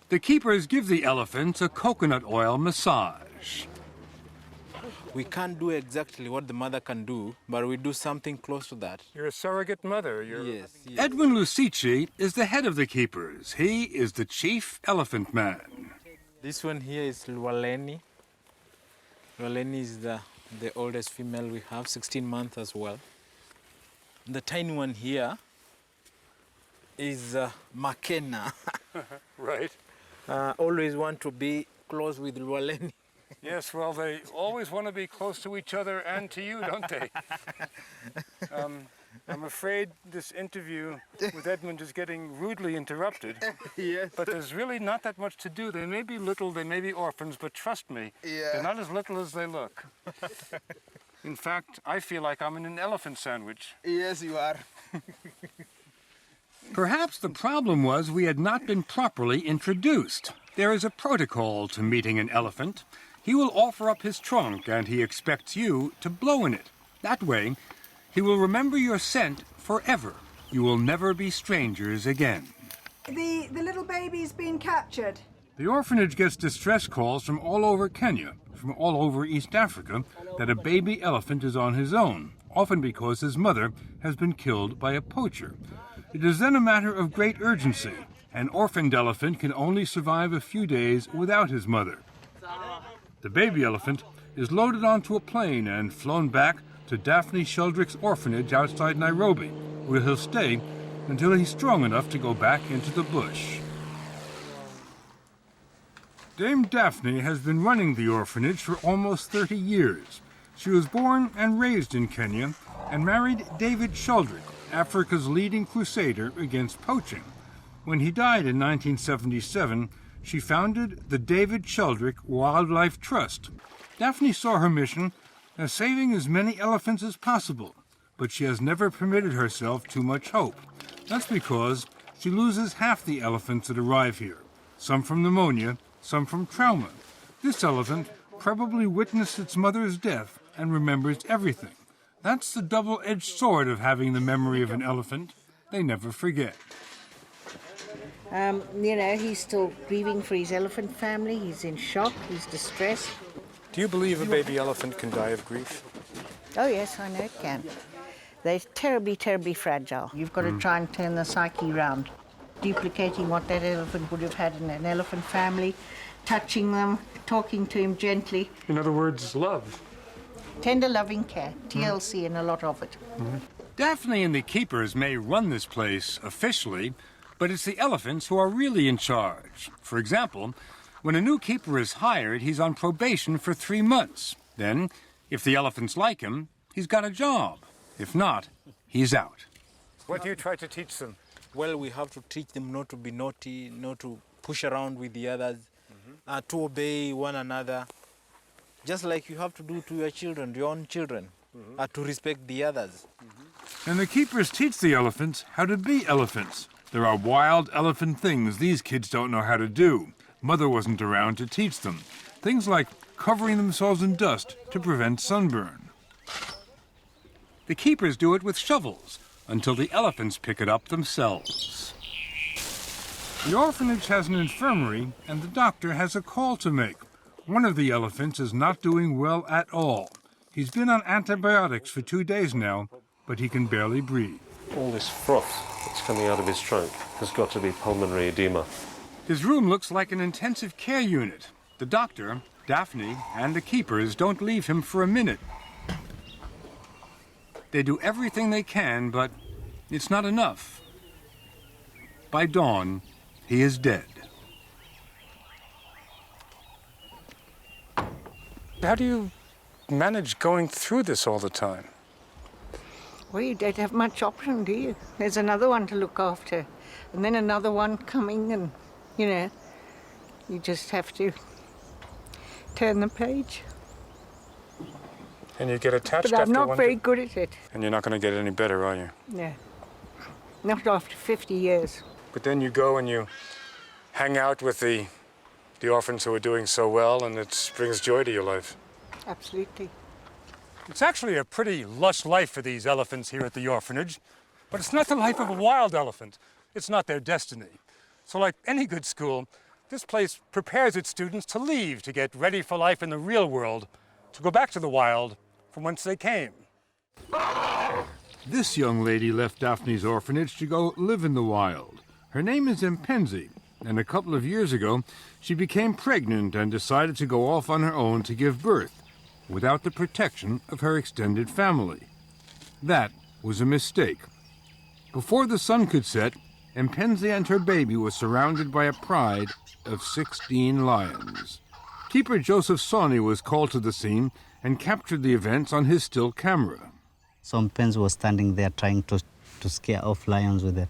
The keepers give the elephants a coconut oil massage.
We can't do exactly what the mother can do, but we do something close to that.
You're a surrogate mother.
Yes.
Edwin Lucici is the head of the keepers. He is the chief elephant man.
This one here is Lualeni. Lualeni is the oldest female we have, 16 months as well. The tiny one here is Makena.
Right.
Always want to be close with Lualeni.
Yes, well, they always want to be close to each other and to you, don't they? I'm afraid this interview with Edmund is getting rudely interrupted.
Yes.
But there's really not that much to do. They may be little, they may be orphans, but trust me, they're not as little as they look. In fact, I feel like I'm in an elephant sandwich.
Yes, you are.
Perhaps the problem was we had not been properly introduced. There is a protocol to meeting an elephant. He will offer up his trunk and he expects you to blow in it. That way, he will remember your scent forever. You will never be strangers again.
The little baby's been captured.
The orphanage gets distress calls from all over Kenya, from all over East Africa, that a baby elephant is on his own, often because his mother has been killed by a poacher. It is then a matter of great urgency. An orphaned elephant can only survive a few days without his mother. The baby elephant is loaded onto a plane and flown back to Daphne Sheldrick's orphanage outside Nairobi, where he'll stay until he's strong enough to go back into the bush. Dame Daphne has been running the orphanage for almost 30 years. She was born and raised in Kenya and married David Sheldrick, Africa's leading crusader against poaching. When he died in 1977, she founded the David Sheldrick Wildlife Trust. Daphne saw her mission as saving as many elephants as possible, but she has never permitted herself too much hope. That's because she loses half the elephants that arrive here, some from pneumonia, some from trauma. This elephant probably witnessed its mother's death and remembers everything. That's the double-edged sword of having the memory of an elephant. They never forget.
You know, he's still grieving for his elephant family. He's in shock. He's distressed.
Do you believe a baby elephant can die of grief?
Oh, yes, I know it can. They're terribly, terribly fragile. You've got to try and turn the psyche round, duplicating what that elephant would have had in an elephant family, touching them, talking to him gently.
In other words, love.
Tender, loving care, TLC, and a lot of it.
Daphne and the keepers may run this place officially, but it's the elephants who are really in charge. For example, when a new keeper is hired, he's on probation for 3 months. Then, if the elephants like him, he's got a job. If not, he's out. What do you try to teach them?
Well, we have to teach them not to be naughty, not to push around with the others, to obey one another, just like you have to do to your children, your own children, to respect the others.
And the keepers teach the elephants how to be elephants.
There are wild elephant things these kids don't know how to do. Mother wasn't around to teach them. Things like covering themselves in dust to prevent sunburn. The keepers do it with shovels until the elephants pick it up themselves. The orphanage has an infirmary, and the doctor has a call to make. One of the elephants is not doing well at all. He's been on antibiotics for 2 days now, but he can barely breathe.
All this froth that's coming out of his throat has got to be pulmonary edema.
His room looks like an intensive care unit. The doctor, Daphne, and the keepers don't leave him for a minute. They do everything they can, but it's not enough. By dawn, he is dead.
How do you manage going through this all the time?
Well, you don't have much option, do you? There's another one to look after, and then another one coming, and, you know, you just have to turn the page.
And you get attached
But I'm
after
not very good at it.
And you're not going to get any better, are you?
No. Not after 50 years.
But then you go and you hang out with the orphans who are doing so well, and it brings joy to your life.
Absolutely.
It's actually a pretty lush life for these elephants here at the orphanage, but it's not the life of a wild elephant. It's not their destiny. So like any good school, this place prepares its students to leave, to get ready for life in the real world, to go back to the wild from whence they came.
This young lady left Daphne's orphanage to go live in the wild. Her name is Mpenzi, and a couple of years ago, she became pregnant and decided to go off on her own to give birth, without the protection of her extended family. That was a mistake. Before the sun could set, Mpenzi and her baby were surrounded by a pride of 16 lions. Keeper Joseph Sawney was called to the scene and captured the events on his still camera.
Some Mpenzi was standing there trying to scare off lions with a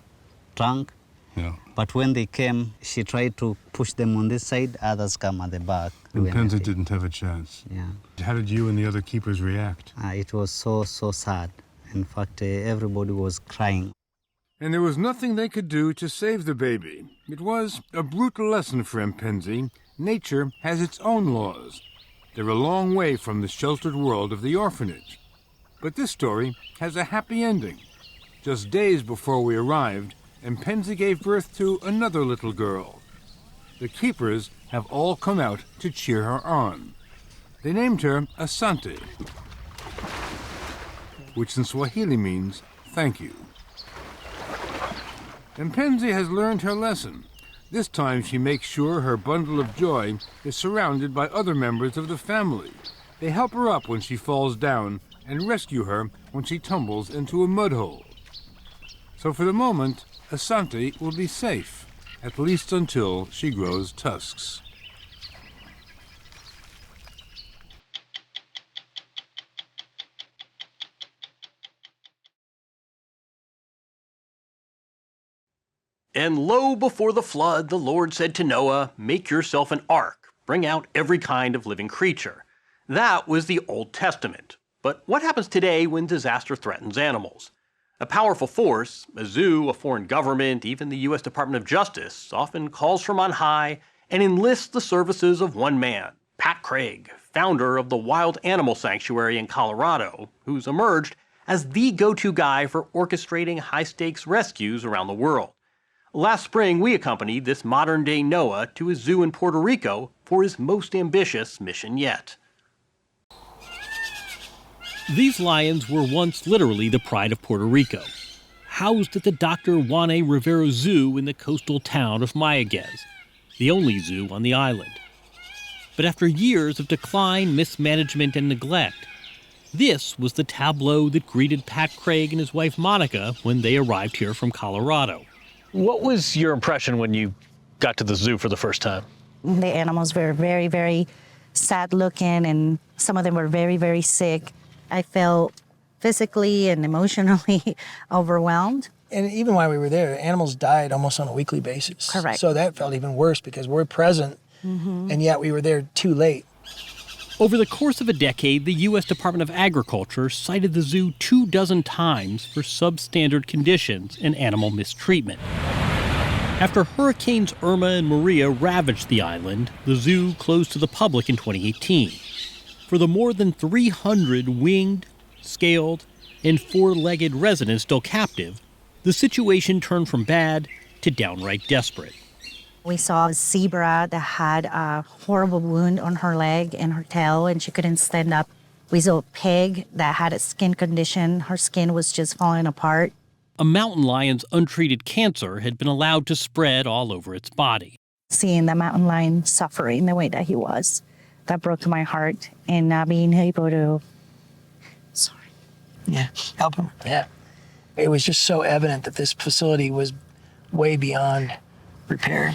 trunk.
Yeah.
But when they came, she tried to push them on this side, others come at the back.
Mpenzi didn't have a chance.
Yeah.
How did you and the other keepers react?
It was so sad. In fact, everybody was crying.
And there was nothing they could do to save the baby. It was a brutal lesson for Mpenzi. Nature has its own laws. They're a long way from the sheltered world of the orphanage. But this story has a happy ending. Just days before we arrived, Mpenzi gave birth to another little girl. The keepers have all come out to cheer her on. They named her Asante, which in Swahili means thank you. Mpenzi has learned her lesson. This time she makes sure her bundle of joy is surrounded by other members of the family. They help her up when she falls down and rescue her when she tumbles into a mud hole. So for the moment, Asante will be safe, at least until she grows tusks.
And lo, before the flood, the Lord said to Noah, "Make yourself an ark, bring out every kind of living creature." That was the Old Testament. But what happens today when disaster threatens animals? A powerful force, a zoo, a foreign government, even the U.S. Department of Justice, often calls from on high and enlists the services of one man, Pat Craig, founder of the Wild Animal Sanctuary in Colorado, who's emerged as the go-to guy for orchestrating high-stakes rescues around the world. Last spring, we accompanied this modern-day Noah to a zoo in Puerto Rico for his most ambitious mission yet.
These lions were once literally the pride of Puerto Rico, housed at the Dr. Juan Rivero Zoo in the coastal town of Mayaguez, the only zoo on the island. But after years of decline, mismanagement, and neglect, this was the tableau that greeted Pat Craig and his wife Monica when they arrived here from Colorado. What was your impression when you got to the zoo for the first time?
The animals were very, very sad looking, and some of them were very, very sick. I felt physically and emotionally overwhelmed.
And even while we were there, animals died almost on a weekly basis.
Correct.
So that felt even worse because we're present, and yet we were there too late.
Over the course of a decade, the U.S. Department of Agriculture cited the zoo 24 times for substandard conditions and animal mistreatment. After Hurricanes Irma and Maria ravaged the island, the zoo closed to the public in 2018. For the more than 300 winged, scaled, and four-legged residents still captive, the situation turned from bad to downright desperate.
We saw a zebra that had a horrible wound on her leg and her tail, and she couldn't stand up. We saw a pig that had a skin condition. Her skin was just falling apart.
A mountain lion's untreated cancer had been allowed to spread all over its body.
Seeing the mountain lion suffering the way that he was, that broke my heart. And not being able to,
Yeah, help him. Yeah. It was just so evident that this facility was way beyond repair.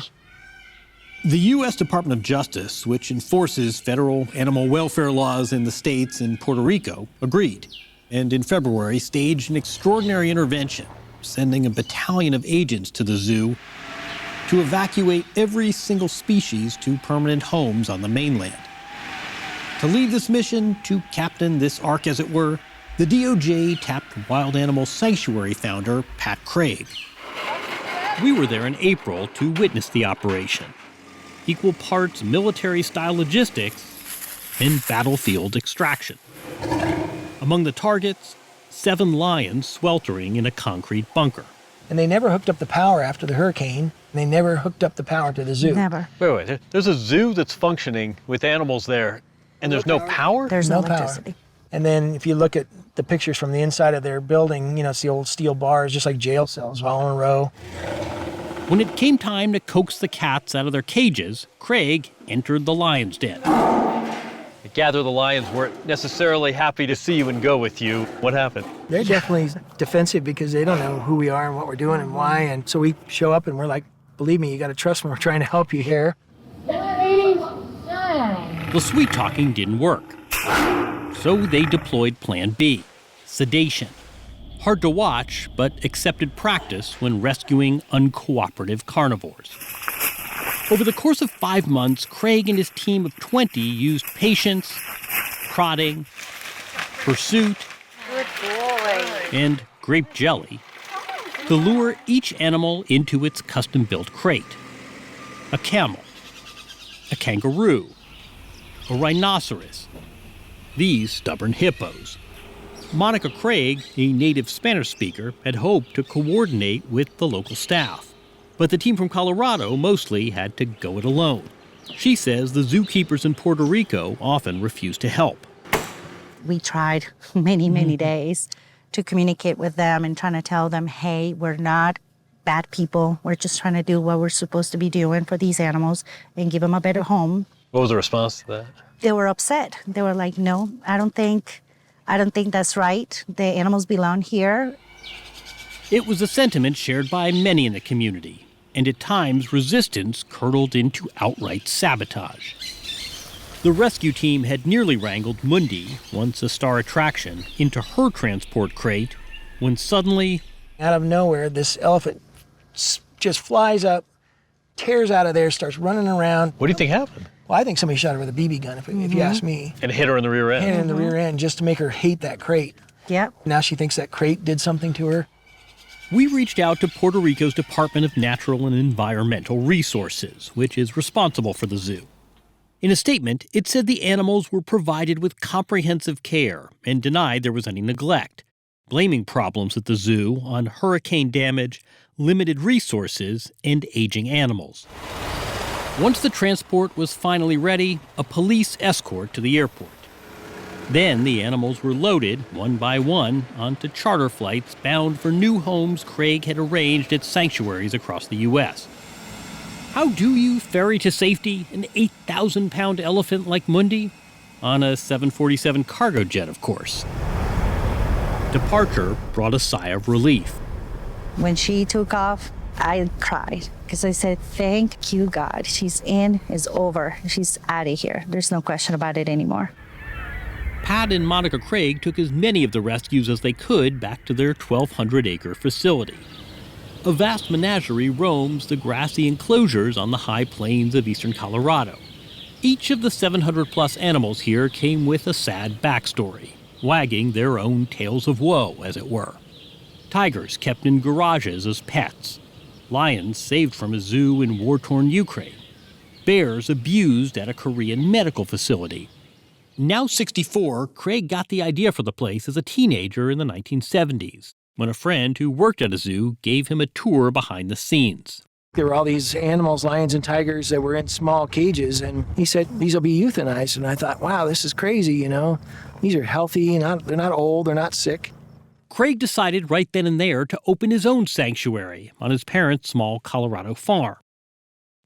The U.S. Department of Justice, which enforces federal animal welfare laws in the states and Puerto Rico, agreed, and in February staged an extraordinary intervention, sending a battalion of agents to the zoo to evacuate every single species to permanent homes on the mainland. To lead this mission, to captain this ark, as it were, the DOJ tapped wild animal sanctuary founder Pat Craig. We were there in April to witness the operation. Equal parts military-style logistics and battlefield extraction. Among the targets, 7 lions sweltering in a concrete bunker.
And they never hooked up the power after the hurricane. They never hooked up the power to the zoo.
Never.
Wait. There's a zoo that's functioning with animals there, and there's no power?
There's no
Power.
electricity.
And then if you look at the pictures from the inside of their building, it's the old steel bars, just like jail cells, all in a row.
When it came time to coax the cats out of their cages, Craig entered the lion's den.
I gather the lions weren't necessarily happy to see you and go with you. What happened?
They're definitely defensive because they don't know who we are and what we're doing and why. And so we show up and we're like, believe me, you got to trust me. We're trying to help you here.
The sweet-talking didn't work. So they deployed Plan B, sedation. Hard to watch, but accepted practice when rescuing uncooperative carnivores. Over the course of 5 months, Craig and his team of 20 used patience, prodding, pursuit, and grape jelly to lure each animal into its custom-built crate. A camel, a kangaroo, a rhinoceros, these stubborn hippos. Monica Craig, a native Spanish speaker, had hoped to coordinate with the local staff. But the team from Colorado mostly had to go it alone. She says the zookeepers in Puerto Rico often refuse to help.
We tried many days to communicate with them and trying to tell them, hey, we're not bad people. We're just trying to do what we're supposed to be doing for these animals and give them a better home.
What was the response to that?
They were upset. They were like, no, I don't think that's right. The animals belong here.
It was a sentiment shared by many in the community, and at times resistance curdled into outright sabotage. The rescue team had nearly wrangled Mundi, once a star attraction, into her transport crate when suddenly,
out of nowhere, this elephant just flies up, tears out of there, starts running around.
What do you think happened?
Well, I think somebody shot her with a BB gun, if you ask me.
And hit her in the rear end?
Hit her in the rear end just to make her hate that crate.
Yep.
Now she thinks that crate did something to her.
we reached out to Puerto Rico's Department of Natural and Environmental Resources, which is responsible for the zoo. In a statement, it said the animals were provided with comprehensive care and denied there was any neglect, blaming problems at the zoo on hurricane damage, limited resources, and aging animals. Once the transport was finally ready, a police escort to the airport. Then the animals were loaded, one by one, onto charter flights bound for new homes Craig had arranged at sanctuaries across the U.S. How do you ferry to safety an 8,000-pound elephant like Mundi? On a 747 cargo jet, of course. Departure brought a sigh of relief.
When she took off, I cried because I said, thank you, God. She's in, it's over. She's out of here. There's no question about it anymore.
Pat and Monica Craig took as many of the rescues as they could back to their 1,200-acre facility. A vast menagerie roams the grassy enclosures on the high plains of eastern Colorado. Each of the 700-plus animals here came with a sad backstory, wagging their own tales of woe, as it were. Tigers kept in garages as pets. lions saved from a zoo in war-torn Ukraine, bears abused at a Korean medical facility. Now 64, Craig got the idea for the place as a teenager in the 1970s, when a friend who worked at a zoo gave him a tour behind the scenes.
There were all these animals, lions and tigers, that were in small cages, and he said, these will be euthanized. And I thought, wow, this is crazy, you know. These are healthy, they're not old, they're not sick.
Craig decided right then and there to open his own sanctuary on his parents' small Colorado farm.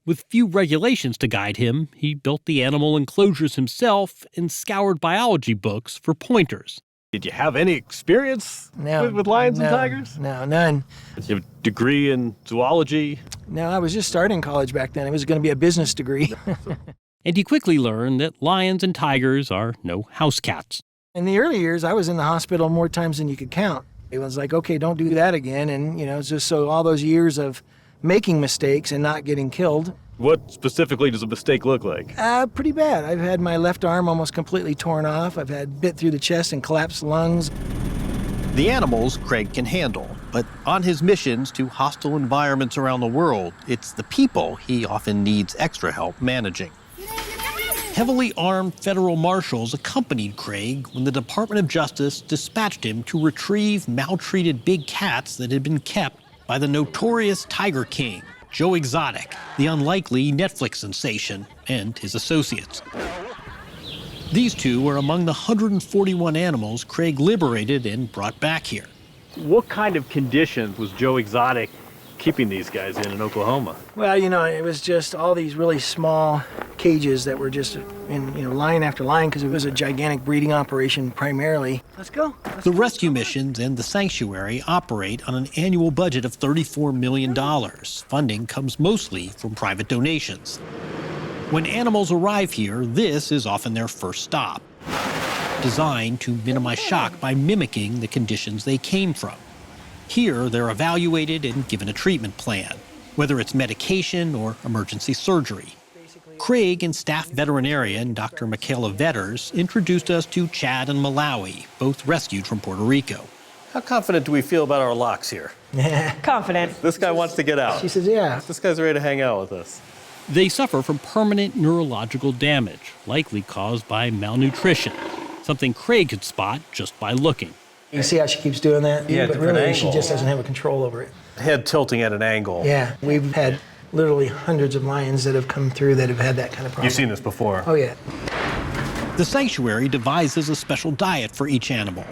With few regulations to guide him, he built the animal enclosures himself and scoured biology books for pointers.
Did you have any experience with lions and tigers?
No, none.
Did you have a degree in zoology?
No, I was just starting college back then. It was going to be a business degree.
And he quickly learned that lions and tigers are no house cats.
In the early years, I was in the hospital more times than you could count. It was like, okay, don't do that again. And, you know, it's just so all those years of making mistakes and not getting killed.
What specifically does a mistake look like?
Pretty bad. I've had my left arm almost completely torn off. I've had bit through the chest and collapsed lungs.
The animals Craig can handle, but on his missions to hostile environments around the world, it's the people he often needs extra help managing. Heavily armed federal marshals accompanied Craig when the Department of Justice dispatched him to retrieve maltreated big cats that had been kept by the notorious Tiger King, Joe Exotic, the unlikely Netflix sensation, and his associates. These two were among the 141 animals Craig liberated and brought back here.
What kind of conditions was Joe Exotic keeping these guys in Oklahoma?
Well, you know, it was just all these really small cages that were just in, you know, line after line, because it was a gigantic breeding operation primarily. Let's go.
The rescue missions and the sanctuary operate on an annual budget of $34 million. Funding comes mostly from private donations. When animals arrive here, this is often their first stop, designed to minimize shock by mimicking the conditions they came from. Here, they're evaluated and given a treatment plan, whether it's medication or emergency surgery. Craig and staff veterinarian Dr. Michaela Vetters introduced us to Chad and Malawi, both rescued from Puerto Rico.
How confident do we feel about our locks here?
Confident.
This guy wants to get out.
She says, yeah.
This guy's ready to hang out with us.
They suffer from permanent neurological damage, likely caused by malnutrition, something Craig could spot just by looking.
You see how she keeps doing that?
Yeah,
but
different
really,
angle.
she just doesn't have a control over it.
Head tilting at an angle.
Yeah, we've had literally hundreds of lions that have come through that have had that kind of problem.
You've seen this before.
Oh, yeah.
The sanctuary devises a special diet for each animal,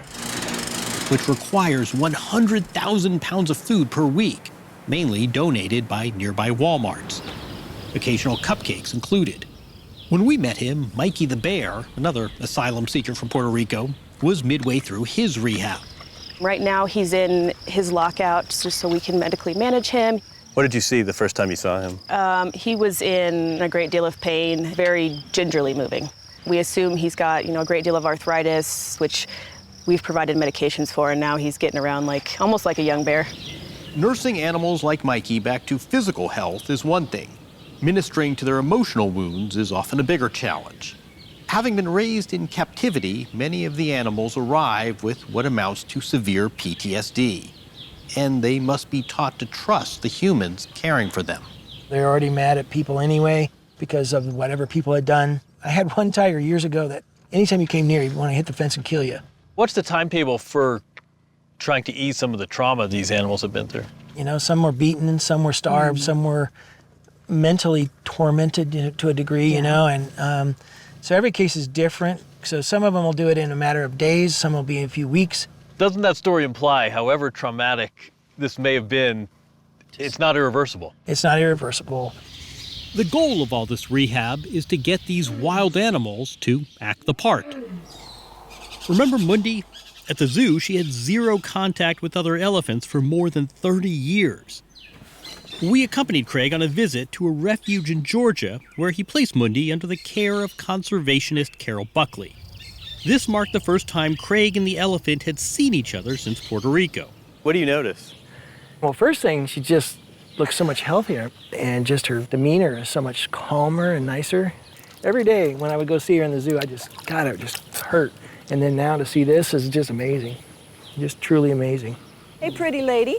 which requires 100,000 pounds of food per week, mainly donated by nearby Walmarts. Occasional cupcakes included. When we met him, Mikey the bear, another asylum seeker from Puerto Rico, was midway through his rehab.
Right now he's in his lockout just so we can medically manage him.
What did you see the first time you saw him?
He was in a great deal of pain, very gingerly moving. We assume he's got, a great deal of arthritis, which we've provided medications for, and now he's getting around almost like a young bear.
Nursing animals like Mikey back to physical health is one thing. Ministering to their emotional wounds is often a bigger challenge. Having been raised in captivity, many of the animals arrive with what amounts to severe PTSD. And they must be taught to trust the humans caring for them.
They're already mad at people anyway because of whatever people had done. I had one tiger years ago that anytime you came near, he'd want to hit the fence and kill you.
What's the timetable for trying to ease some of the trauma these animals have been through?
Some were beaten, some were starved, some were mentally tormented to a degree, and so every case is different. So some of them will do it in a matter of days, some will be a few weeks.
Doesn't that story imply, however traumatic this may have been, it's not irreversible?
It's not irreversible.
The goal of all this rehab is to get these wild animals to act the part. Remember Mundi? At the zoo, she had zero contact with other elephants for more than 30 years. We accompanied Craig on a visit to a refuge in Georgia where he placed Mundi under the care of conservationist Carol Buckley. This marked the first time Craig and the elephant had seen each other since Puerto Rico.
What do you notice?
Well, first thing, she just looks so much healthier, and just her demeanor is so much calmer and nicer. Every day when I would go see her in the zoo, I just hurt. And then now to see this is just amazing, just truly amazing.
Hey, pretty lady.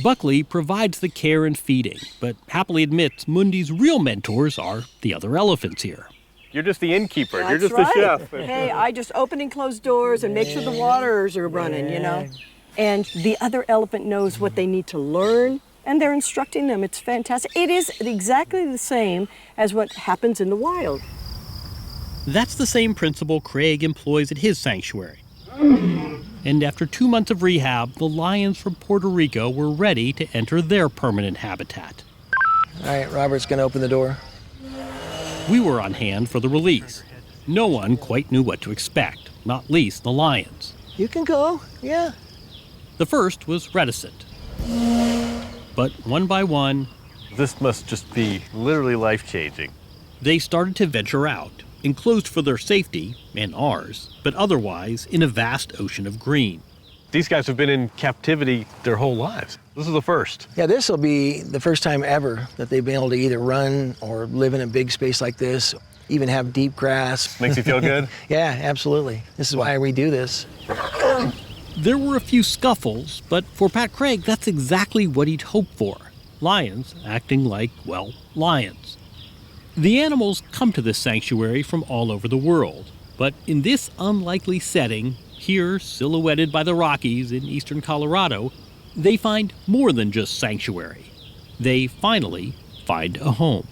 Buckley provides the care and feeding, but happily admits Mundi's real mentors are the other elephants here.
You're just the innkeeper.
That's
You're just
right.
the chef.
Hey, I just open and close doors and make sure the waters are running, you know. And the other elephant knows what they need to learn, and they're instructing them. It's fantastic. It is exactly the same as what happens in the wild.
That's the same principle Craig employs at his sanctuary. And after 2 months of rehab, the lions from Puerto Rico were ready to enter their permanent habitat.
All right, Robert's going to open the door.
We were on hand for the release. No one quite knew what to expect, not least the lions.
You can go, yeah.
The first was reticent. But one by one,
This must just be literally life-changing.
they started to venture out, enclosed for their safety, and ours, but otherwise in a vast ocean of green.
These guys have been in captivity their whole lives. This is the first.
Yeah, this will be the first time ever that they've been able to either run or live in a big space like this, even have deep grass.
Makes you feel good?
Yeah, absolutely. This is why we do this.
There were a few scuffles, but for Pat Craig, that's exactly what he'd hoped for. Lions acting like, well, lions. The animals come to this sanctuary from all over the world, but in this unlikely setting, here silhouetted by the Rockies in eastern Colorado, they find more than just sanctuary. They finally find a home.